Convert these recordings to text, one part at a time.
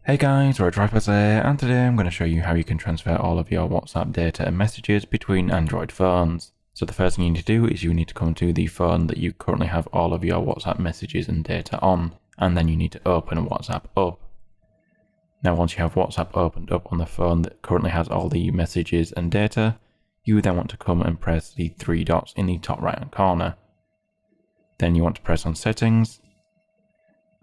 Hey guys, RoadDrivers here, and today I'm going to show you how you can transfer all of your WhatsApp data and messages between Android phones. So the first thing you need to do is you need to come to the phone that you currently have all of your WhatsApp messages and data on, and then you need to open WhatsApp up. Now once you have WhatsApp opened up on the phone that currently has all the messages and data, you then want to come and press the three dots in the top right hand corner. Then you want to press on Settings,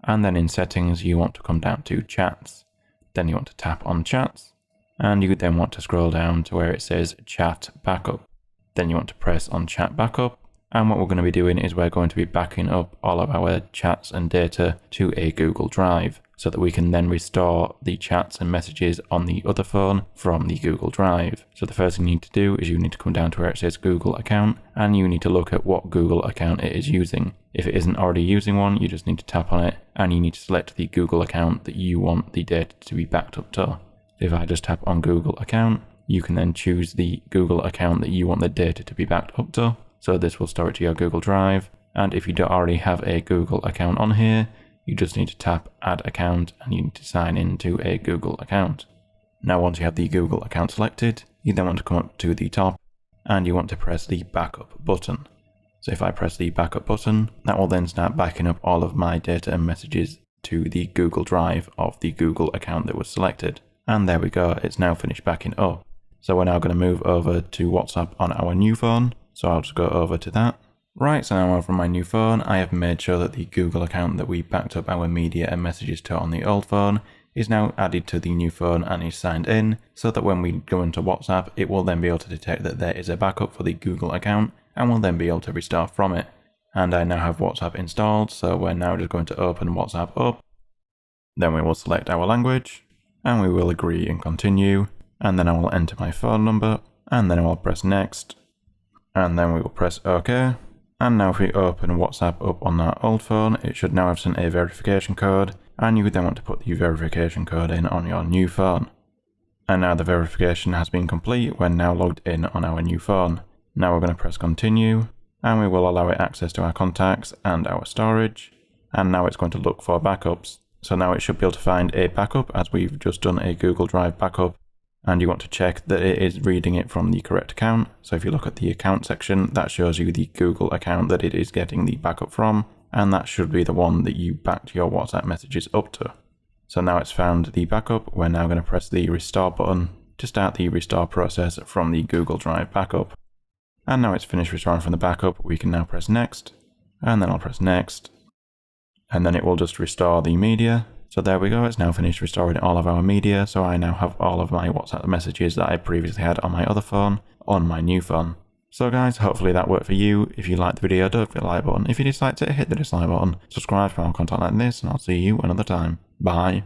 and then in Settings you want to come down to Chats. Then you want to tap on Chats, and you then want to scroll down to where it says Chat Backup. Then you want to press on Chat Backup, and what we're going to be doing is we're going to be backing up all of our chats and data to a Google Drive, so that we can then restore the chats and messages on the other phone from the Google Drive. So the first thing you need to do is you need to come down to where it says Google account, and you need to look at what Google account it is using. If it isn't already using one, you just need to tap on it, and you need to select the Google account that you want the data to be backed up to. If I just tap on Google account, you can then choose the Google account that you want the data to be backed up to. So this will store it to your Google Drive, and if you don't already have a Google account on here, you just need to tap Add Account and you need to sign into a Google account. Now once you have the Google account selected, you then want to come up to the top and you want to press the Backup button. So if I press the Backup button, that will then start backing up all of my data and messages to the Google Drive of the Google account that was selected. And there we go, it's now finished backing up. So we're now going to move over to WhatsApp on our new phone. So I'll just go over to that. Right, so now over on my new phone, I have made sure that the Google account that we backed up our media and messages to on the old phone is now added to the new phone and is signed in, so that when we go into WhatsApp, it will then be able to detect that there is a backup for the Google account and will then be able to restore from it. And I now have WhatsApp installed, so we're now just going to open WhatsApp up. Then we will select our language, and we will agree and continue, and then I will enter my phone number, and then I will press next, and then we will press OK. And now if we open WhatsApp up on that old phone, it should now have sent a verification code, and you would then want to put the verification code in on your new phone. And now the verification has been complete, we're now logged in on our new phone. Now we're going to press continue, and we will allow it access to our contacts and our storage, and now it's going to look for backups. So now it should be able to find a backup, as we've just done a Google Drive backup, and you want to check that it is reading it from the correct account. So if you look at the account section, that shows you the Google account that it is getting the backup from, and that should be the one that you backed your WhatsApp messages up to. So now it's found the backup, we're now going to press the restore button to start the restore process from the Google Drive backup. And now it's finished restoring from the backup, we can now press next, and then I'll press next, and then it will just restore the media. So there we go, it's now finished restoring all of our media, so I now have all of my WhatsApp messages that I previously had on my other phone on my new phone. So guys, hopefully that worked for you. If you liked the video, don't forget the like button. If you disliked it, hit the dislike button. Subscribe for more content like this, and I'll see you another time. Bye.